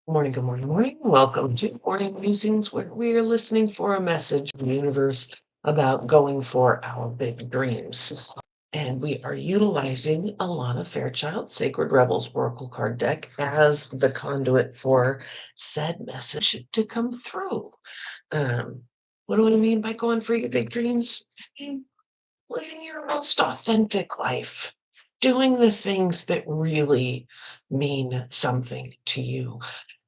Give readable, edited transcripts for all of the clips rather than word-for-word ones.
Morning, good morning, morning. Welcome to Morning Musings, where we are listening for a message from the universe about going for our big dreams. And we are utilizing Alana Fairchild, Sacred Rebels Oracle card deck, as the conduit for said message to come through. Um, what do I mean by going for your big dreams? I mean, living your most authentic life, doing the things that really mean something to you,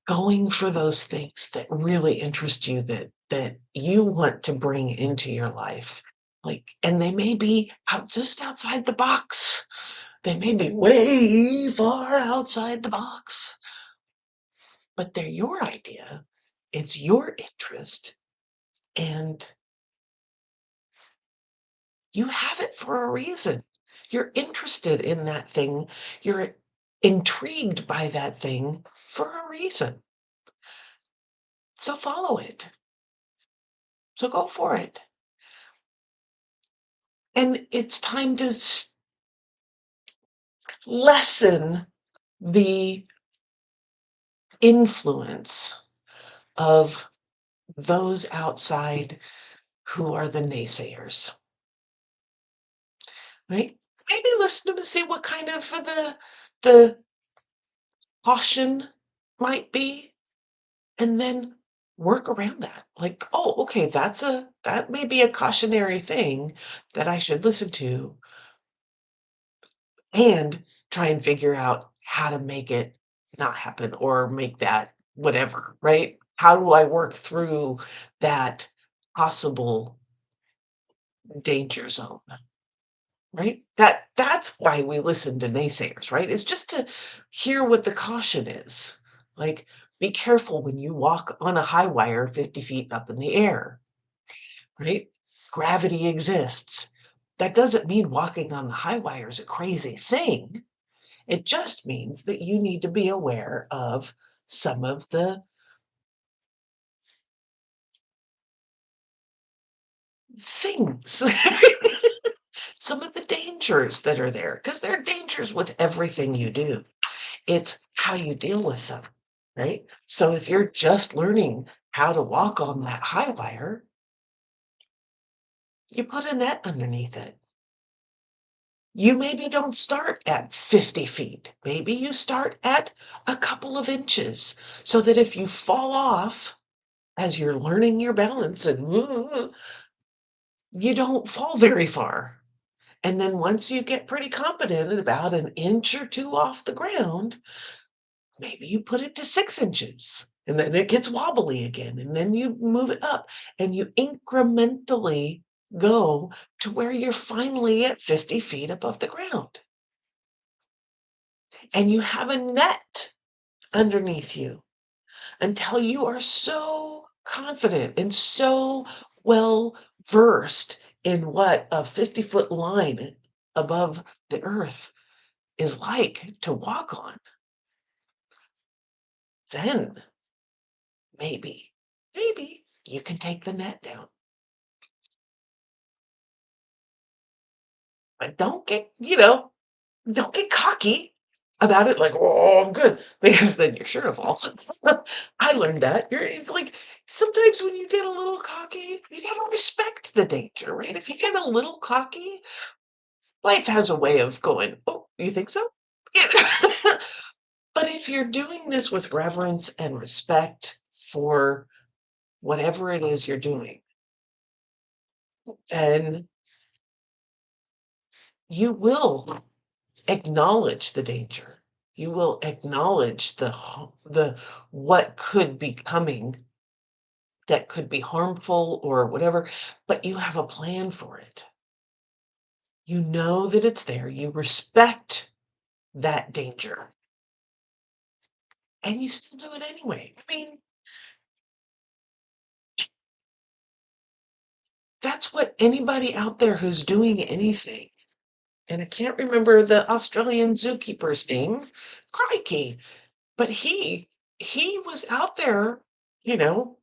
going for those things that really interest you, that you want to bring into your life. Like, and they may be out just outside the box. They may be way far outside the box, but they're your idea. It's your interest, and you have it for a reason. You're interested in that thing. You're intrigued by that thing for a reason. So follow it. So go for it. And it's time to lessen the influence of those outside who are the naysayers, right? Maybe listen to them and see what kind of the caution might be, and then work around that. Like, oh, okay, that may be a cautionary thing that I should listen to, and try and figure out how to make it not happen or make that whatever, right? How do I work through that possible danger zone, right? That's why we listen to naysayers, right? It's just to hear what the caution is. Like, be careful when you walk on a high wire 50 feet up in the air, right? Gravity exists. That doesn't mean walking on the high wire is a crazy thing. It just means that you need to be aware of some of the things, some of the dangers that are there, because there are dangers with everything you do. It's how you deal with them, right? So if you're just learning how to walk on that high wire, you put a net underneath it. You maybe don't start at 50 feet. Maybe you start at a couple of inches so that if you fall off as you're learning your balance and you don't fall very far. And then once you get pretty competent at about an inch or two off the ground, maybe you put it to 6 inches. And then it gets wobbly again. And then you move it up and you incrementally go to where you're finally at 50 feet above the ground. And you have a net underneath you until you are so confident and so well versed in what a 50-foot line above the earth is like to walk on. Then maybe you can take the net down. But don't get cocky about it like, "Oh, I'm good," because then you're sure to fall. I learned that. It's like sometimes when you get a little cocky, you gotta respect the danger, right? If you get a little cocky, life has a way of going, "Oh, you think so?" But if you're doing this with reverence and respect for whatever it is you're doing, then you will acknowledge the danger. You will acknowledge the what could be coming that could be harmful or whatever, but you have a plan for it. You know that it's there. You respect that danger, and you still do it anyway. I mean, that's what anybody out there who's doing anything, and I can't remember the Australian zookeeper's name, crikey, but he was out there, you know,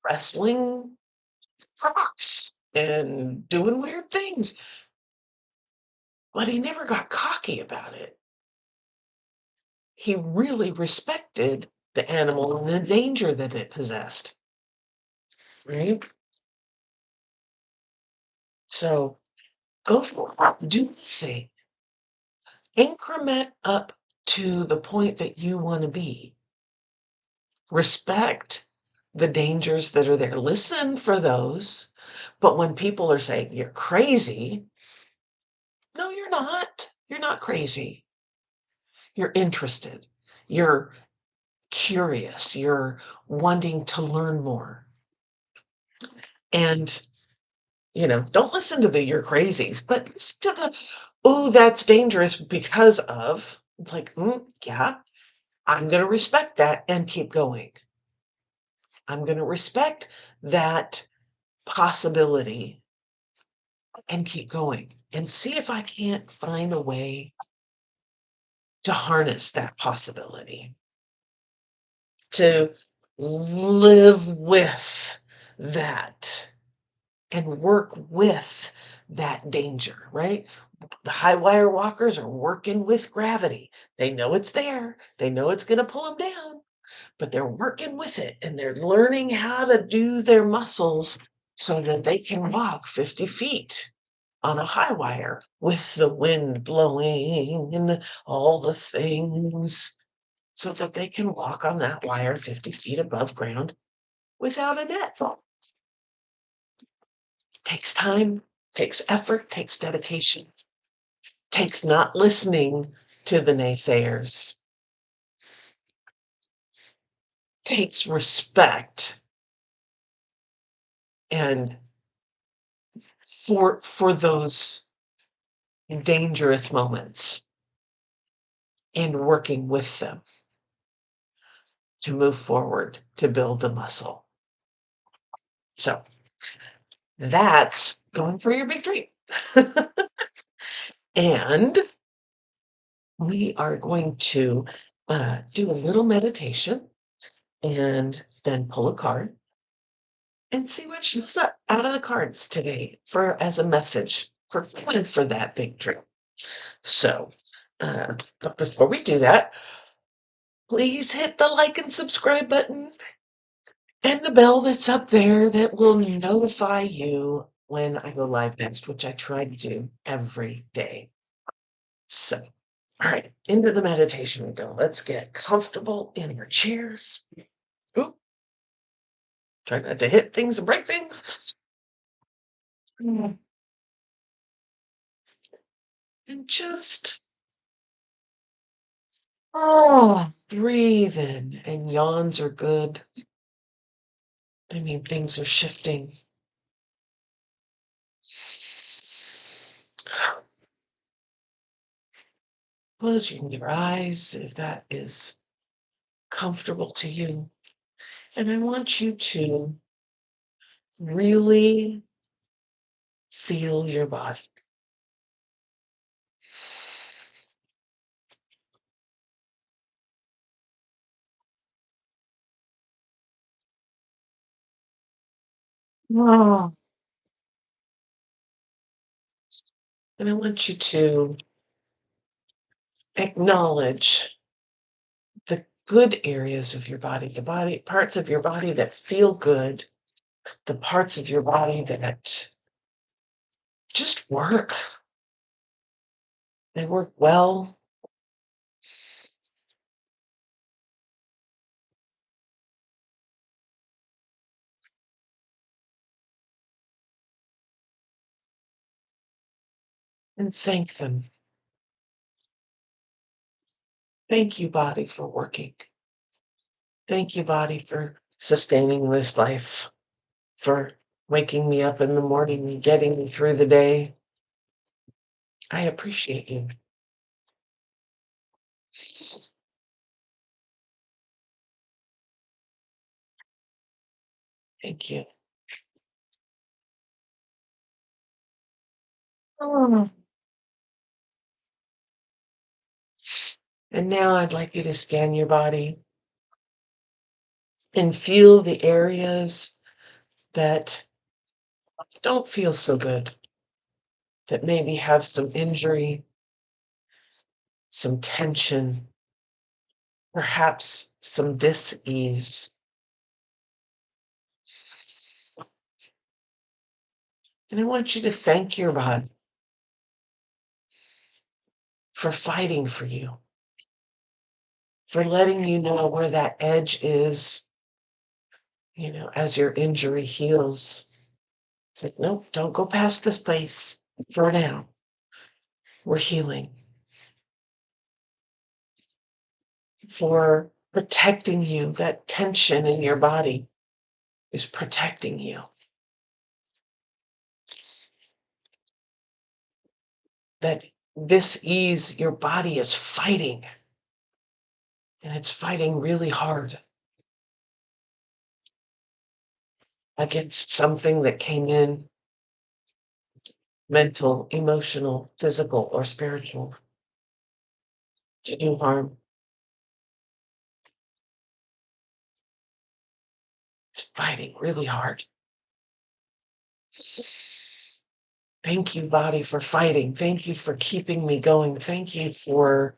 wrestling crocs and doing weird things, but he never got cocky about it. He really respected the animal and the danger that it possessed, right? So go for it. Do the thing. Increment up to the point that you want to be. Respect the dangers that are there. Listen for those. But when people are saying you're crazy, no, you're not. You're not crazy. You're interested. You're curious. You're wanting to learn more. And, don't listen to the you're crazies, but listen to the, oh, that's dangerous because of, it's like, yeah, I'm going to respect that and keep going. I'm going to respect that possibility and keep going and see if I can't find a way to harness that possibility, to live with that and work with that danger, right? The high wire walkers are working with gravity. They know it's there. They know it's going to pull them down, but they're working with it and they're learning how to do their muscles so that they can walk 50 feet on a high wire with the wind blowing and all the things so that they can walk on that wire 50 feet above ground without a net. Takes time, takes effort, takes dedication, takes not listening to the naysayers, takes respect and for those dangerous moments and working with them to move forward to build the muscle. So that's going for your big dream. And we are going to do a little meditation and then pull a card and see what shows up out of the cards today for as a message for going for that big dream. So, but before we do that, please hit the like and subscribe button and the bell that's up there that will notify you when I go live next, which I try to do every day. So, all right, into the meditation we go. Let's get comfortable in our chairs. Oop, try not to hit things and break things. And just breathe in. And yawns are good. I mean, things are shifting. Close your eyes if that is comfortable to you. And I want you to really feel your body. Oh. And I want you to acknowledge the good areas of your body, the body parts of your body that feel good, the parts of your body that just work. They work well. And thank them. Thank you, body, for working. Thank you, body, for sustaining this life, for waking me up in the morning and getting me through the day. I appreciate you. Thank you. Oh. And now I'd like you to scan your body and feel the areas that don't feel so good, that maybe have some injury, some tension, perhaps some dis-ease. And I want you to thank your body for fighting for you, for letting you know where that edge is, as your injury heals. It's like, nope, don't go past this place for now. We're healing. For protecting you, that tension in your body is protecting you. That dis-ease, your body is fighting, and it's fighting really hard against something that came in, mental, emotional, physical, or spiritual, to do harm. It's fighting really hard. Thank you, body, for fighting. Thank you for keeping me going. Thank you for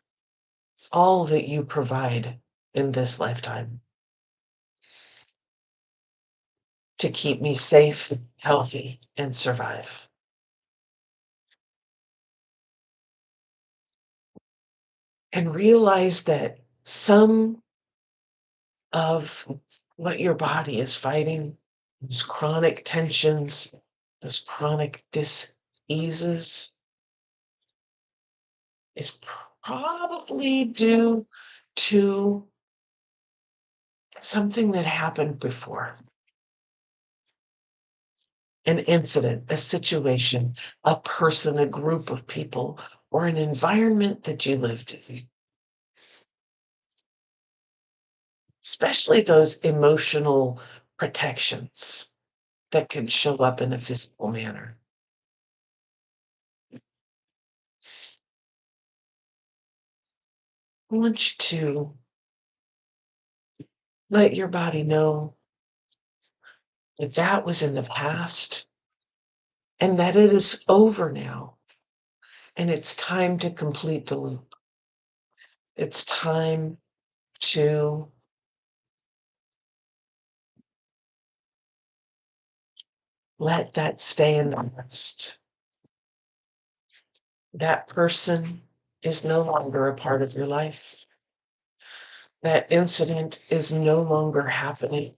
all that you provide in this lifetime to keep me safe, healthy, and survive. And realize that some of what your body is fighting, those chronic tensions, those chronic dis-eases, is probably due to something that happened before. An incident, a situation, a person, a group of people, or an environment that you lived in. Especially those emotional protections that can show up in a physical manner. I want you to let your body know that that was in the past and that it is over now. And it's time to complete the loop. It's time to let that stay in the past. That person is no longer a part of your life. That incident is no longer happening.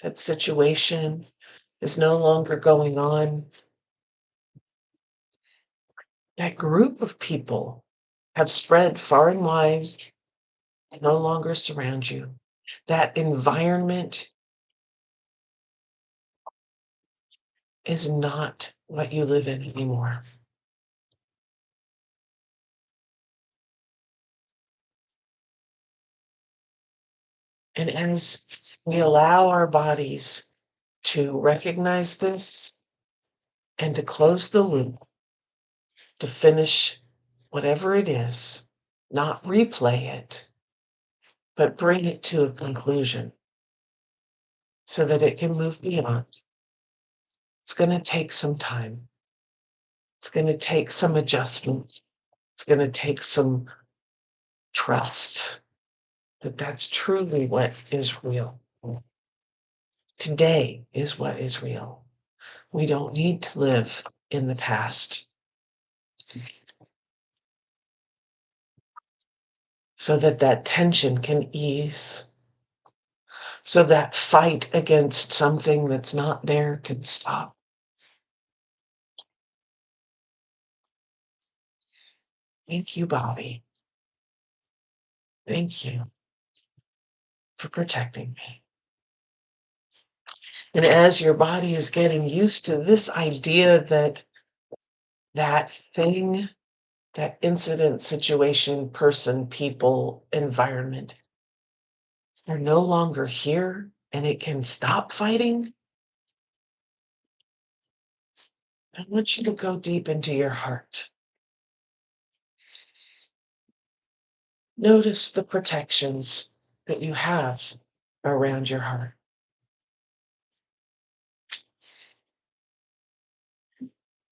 That situation is no longer going on. That group of people have spread far and wide and no longer surround you. That environment is not what you live in anymore. And as we allow our bodies to recognize this and to close the loop, to finish whatever it is, not replay it, but bring it to a conclusion so that it can move beyond. It's going to take some time. It's going to take some adjustment. It's going to take some trust that that's truly what is real. Today is what is real. We don't need to live in the past so that that tension can ease, so that fight against something that's not there can stop. Thank you, Bobby. Thank you for protecting me. And as your body is getting used to this idea that that thing, that incident, situation, person, people, environment, they're no longer here and it can stop fighting, I want you to go deep into your heart. Notice the protections that you have around your heart.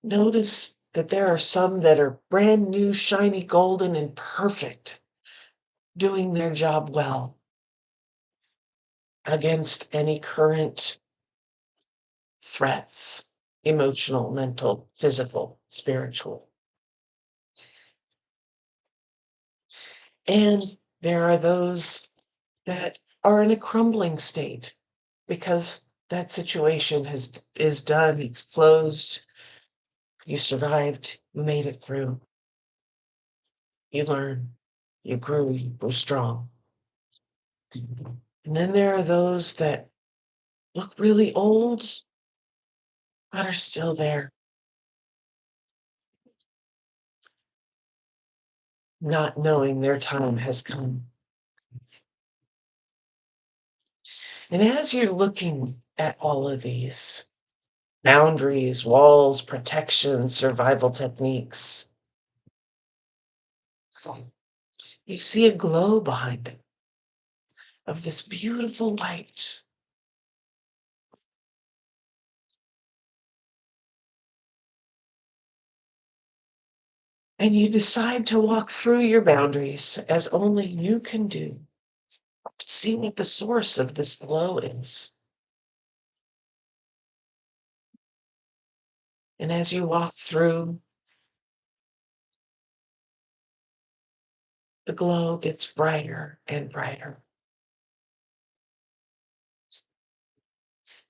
Notice that there are some that are brand new, shiny, golden, and perfect. doing their job well against any current threats, emotional, mental, physical, spiritual. And there are those that are in a crumbling state because that situation is done, it's closed, you survived, you made it through, you learned, you grew strong. And then there are those that look really old but are still there, not knowing their time has come. And as you're looking at all of these boundaries, walls, protection, survival techniques, you see a glow behind it of this beautiful light. And you decide to walk through your boundaries as only you can do, to see what the source of this glow is. And as you walk through, the glow gets brighter and brighter.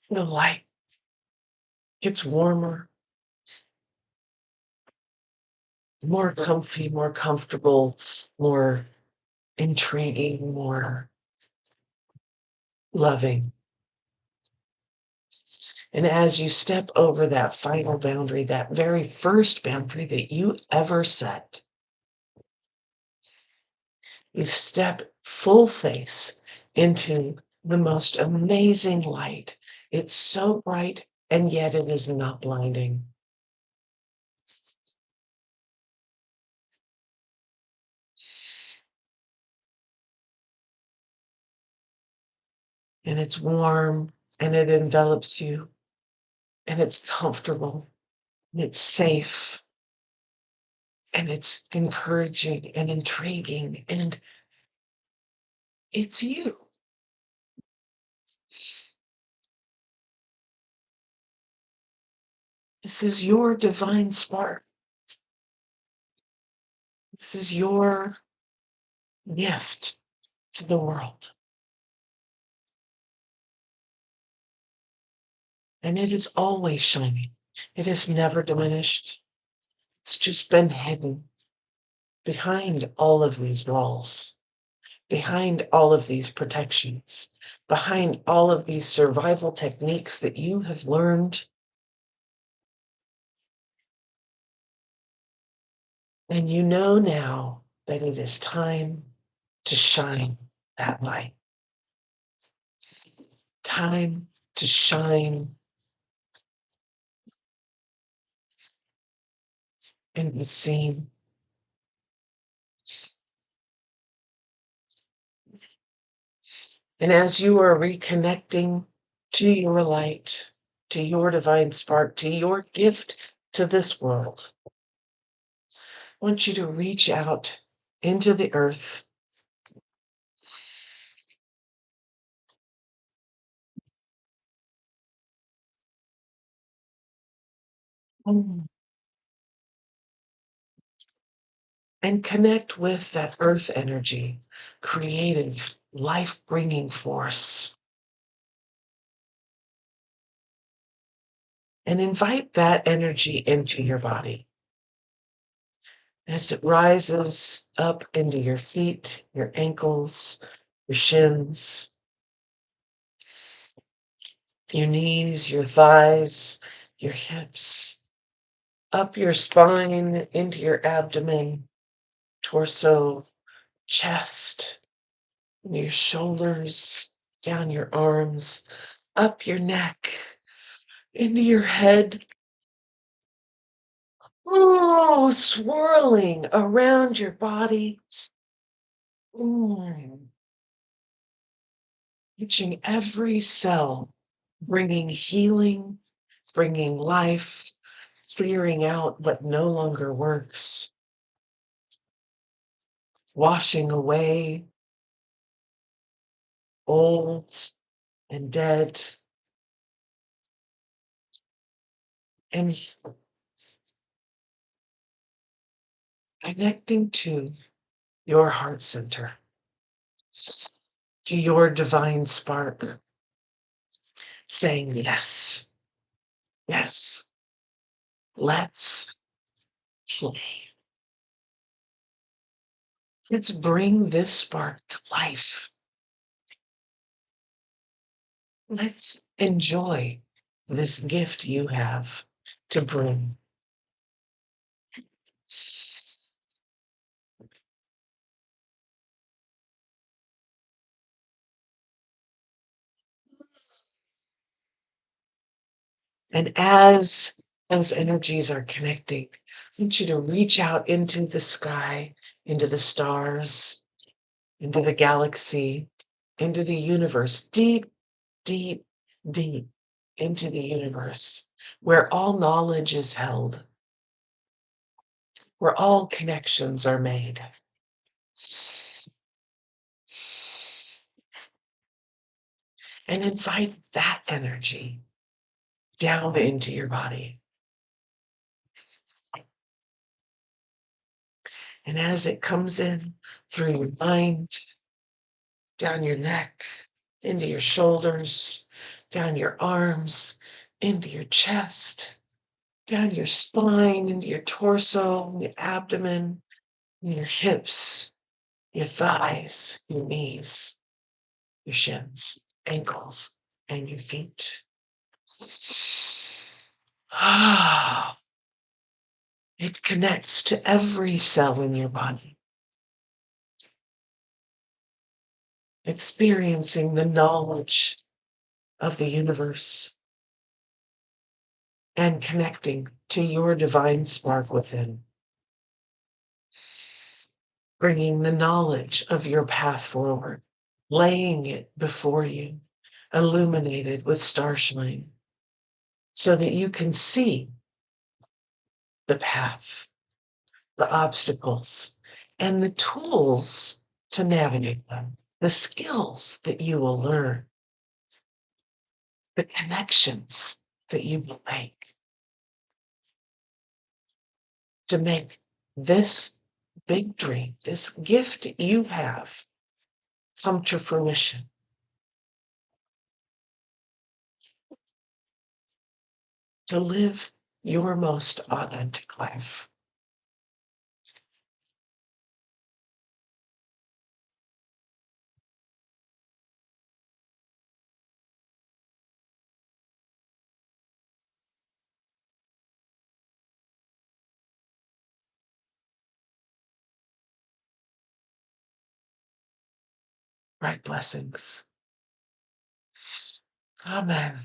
The light gets warmer, more comfy, more comfortable, more intriguing, more loving. And as you step over that final boundary, that very first boundary that you ever set, you step full face into the most amazing light. It's so bright, and yet it is not blinding. And it's warm, and it envelops you, and it's comfortable, and it's safe, and it's encouraging and intriguing, and it's you. This is your divine spark. This is your gift to the world. And it is always shining. It has never diminished. It's just been hidden behind all of these walls, behind all of these protections, behind all of these survival techniques that you have learned. And you know now that it is time to shine that light. Time to shine and be seen. And as you are reconnecting to your light, to your divine spark, to your gift to this world, I want you to reach out into the earth and connect with that earth energy, creative, life-bringing force. And invite that energy into your body. As it rises up into your feet, your ankles, your shins, your knees, your thighs, your hips, up your spine, into your abdomen, torso, chest, your shoulders, down your arms, up your neck, into your head. Oh, swirling around your body. Mm. Reaching every cell, bringing healing, bringing life, clearing out what no longer works, washing away old and dead, and connecting to your heart center, to your divine spark, saying, yes, yes, let's play. Let's bring this spark to life. Let's enjoy this gift you have to bring. And as those energies are connecting, I want you to reach out into the sky, into the stars, into the galaxy, into the universe, deep, deep, deep into the universe, where all knowledge is held, where all connections are made. And invite that energy down into your body. And as it comes in through your mind, down your neck, into your shoulders, down your arms, into your chest, down your spine, into your torso, your abdomen, your hips, your thighs, your knees, your shins, ankles, and your feet. It connects to every cell in your body, experiencing the knowledge of the universe and connecting to your divine spark within, bringing the knowledge of your path forward, laying it before you, illuminated with starshine, so that you can see the path, the obstacles, and the tools to navigate them, the skills that you will learn, the connections that you will make to make this big dream, this gift you have, come to fruition. To live your most authentic life. Right blessings. Amen.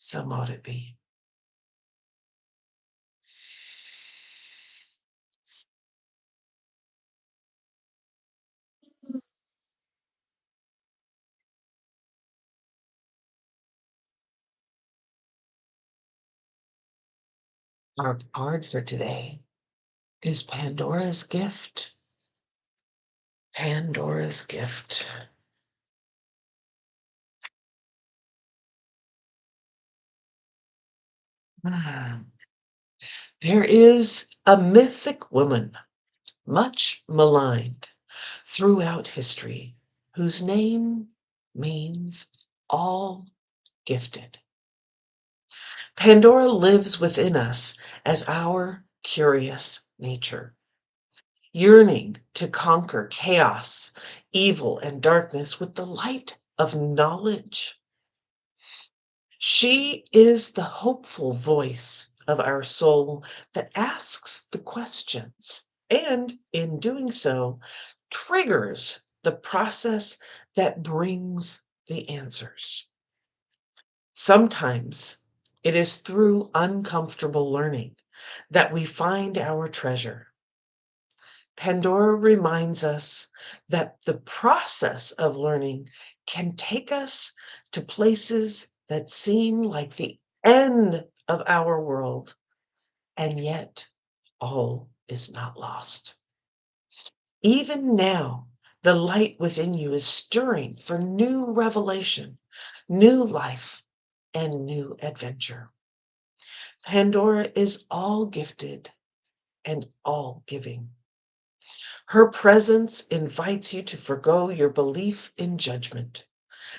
So mote it be. Our card for today is Pandora's gift. Pandora's gift. Ah. There is a mythic woman, much maligned throughout history, whose name means all gifted. Pandora lives within us as our curious nature, yearning to conquer chaos, evil, and darkness with the light of knowledge. She is the hopeful voice of our soul that asks the questions and, in doing so, triggers the process that brings the answers. Sometimes it is through uncomfortable learning that we find our treasure. Pandora reminds us that the process of learning can take us to places that seem like the end of our world, and yet all is not lost. Even now, The light within you is stirring for new revelation, new life, and new adventure. Pandora is all gifted and all giving. Her presence invites you to forgo your belief in judgment.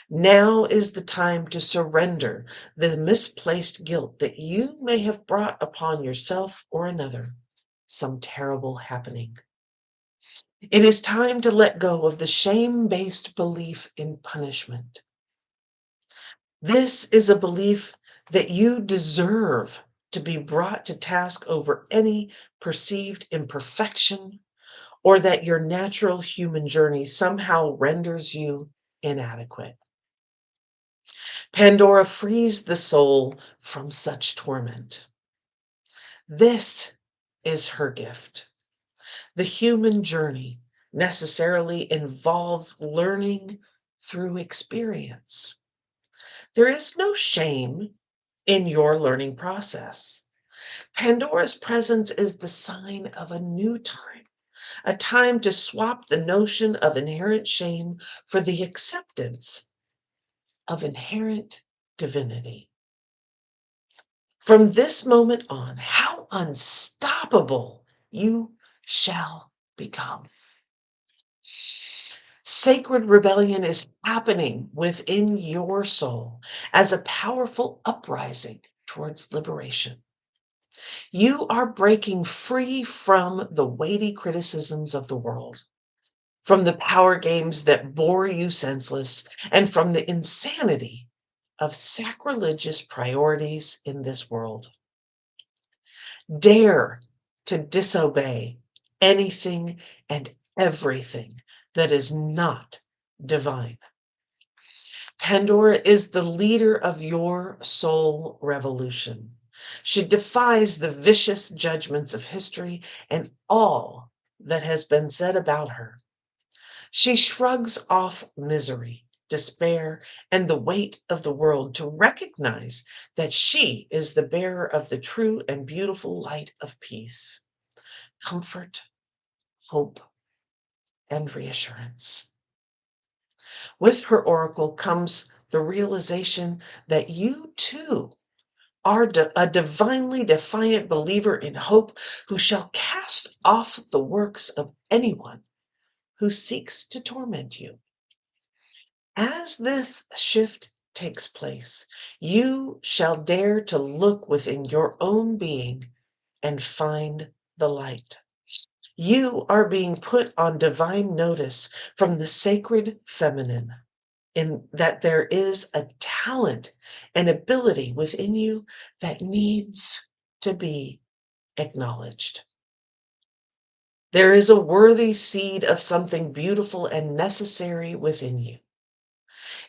Now is the time to surrender the misplaced guilt that you may have brought upon yourself or another, some terrible happening. It is time to let go of the shame-based belief in punishment. This is a belief that you deserve to be brought to task over any perceived imperfection, or that your natural human journey somehow renders you inadequate. Pandora frees the soul from such torment. This is her gift. The human journey necessarily involves learning through experience. There is no shame in your learning process. Pandora's presence is the sign of a new time, a time to swap the notion of inherent shame for the acceptance of inherent divinity. From this moment on, how unstoppable you shall become. Sacred rebellion is happening within your soul as a powerful uprising towards liberation. You are breaking free from the weighty criticisms of the world, from the power games that bore you senseless, and from the insanity of sacrilegious priorities in this world. Dare to disobey anything and everything that is not divine. Pandora is the leader of your soul revolution. She defies the vicious judgments of history and all that has been said about her. She shrugs off misery, despair, and the weight of the world to recognize that she is the bearer of the true and beautiful light of peace, comfort, hope, and reassurance. With her oracle comes the realization that you too are a divinely defiant believer in hope who shall cast off the works of anyone who seeks to torment you. As this shift takes place, you shall dare to look within your own being and find the light. You are being put on divine notice from the sacred feminine, in that there is a talent and ability within you that needs to be acknowledged. There is a worthy seed of something beautiful and necessary within you.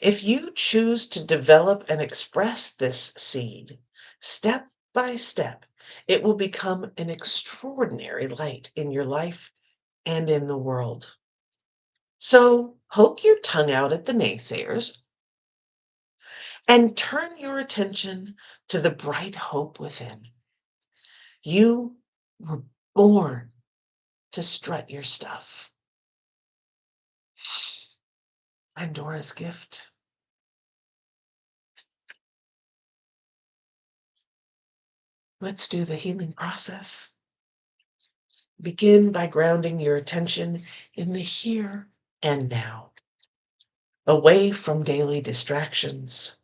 If you choose to develop and express this seed, step by step, it will become an extraordinary light in your life and in the world. So poke your tongue out at the naysayers and turn your attention to the bright hope within. You were born to strut your stuff. Pandora's gift. Let's do the healing process. Begin by grounding your attention in the here and now, away from daily distractions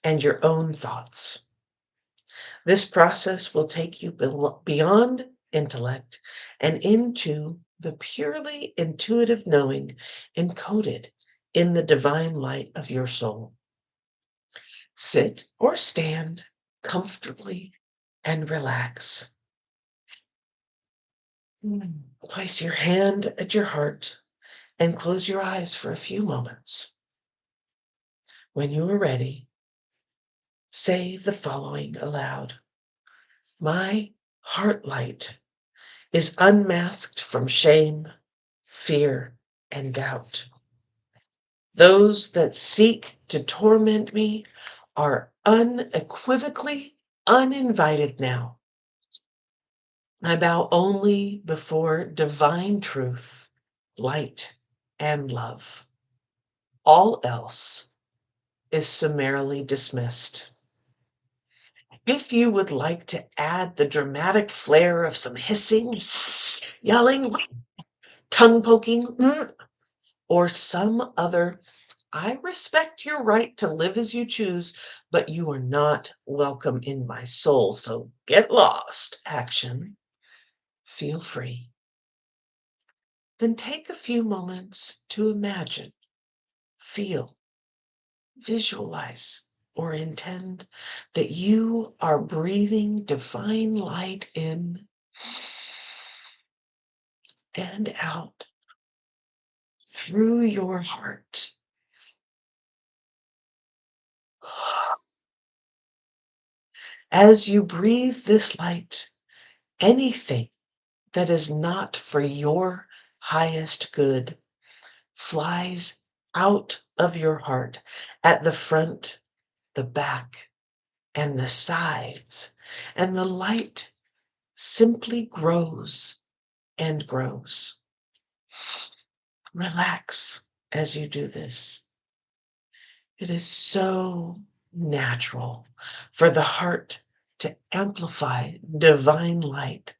and your own thoughts. This process will take you beyond intellect and into the purely intuitive knowing encoded in the divine light of your soul. Sit or stand comfortably and relax. Place your hand at your heart and close your eyes for a few moments. When you are ready, say the following aloud. My heart light is unmasked from shame, fear, and doubt. Those that seek to torment me are unequivocally uninvited now. I bow only before divine truth, light, and love. All else is summarily dismissed. If you would like to add the dramatic flair of some hissing, yelling, tongue poking, or some other "I respect your right to live as you choose, but you are not welcome in my soul, so get lost" action, feel free. Then take a few moments to imagine, feel, visualize, or intend that you are breathing divine light in and out through your heart. As you breathe this light, anything that is not for your highest good flies out of your heart at the front, the back, and the sides, and the light simply grows and grows. Relax as you do this. It is so natural for the heart to amplify divine light.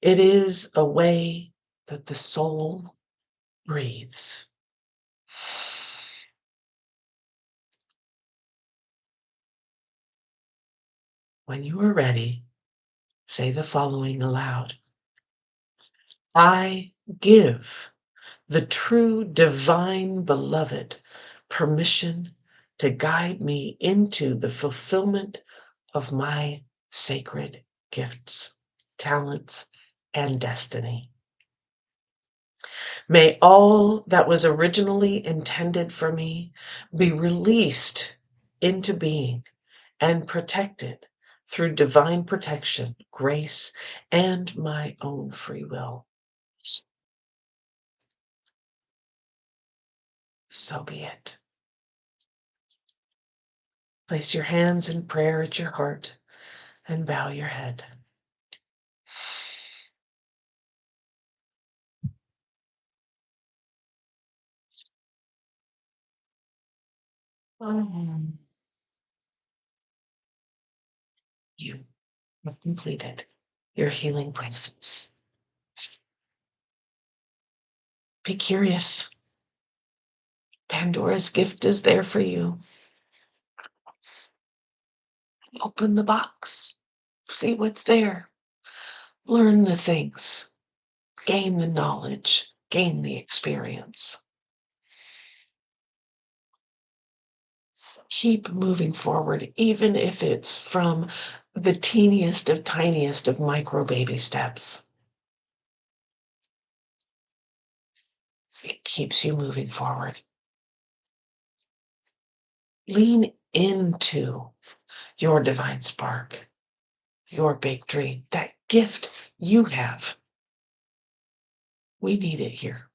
It is a way that the soul breathes. When you are ready, say the following aloud. I give the true divine beloved permission to guide me into the fulfillment of my sacred gifts, talents, and destiny. May all that was originally intended for me be released into being and protected through divine protection, grace, and my own free will. So be it. Place your hands in prayer at your heart and bow your head. You have completed your healing process. Be curious. Pandora's gift is there for you. Open the box. See what's there. Learn the things. Gain the knowledge. Gain the experience. Keep moving forward, even if it's from the teeniest of tiniest of micro baby steps. It keeps you moving forward. Lean into your divine spark, your big dream, that gift you have. We need it here.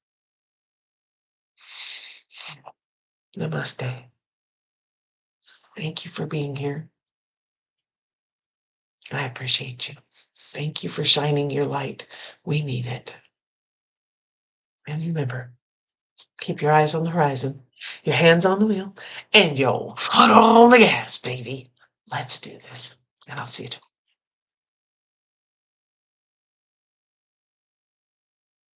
Namaste. Thank you for being here. I appreciate you. Thank you for shining your light. We need it. And remember, keep your eyes on the horizon, your hands on the wheel, and your foot on the gas, baby. Let's do this. And I'll see you tomorrow.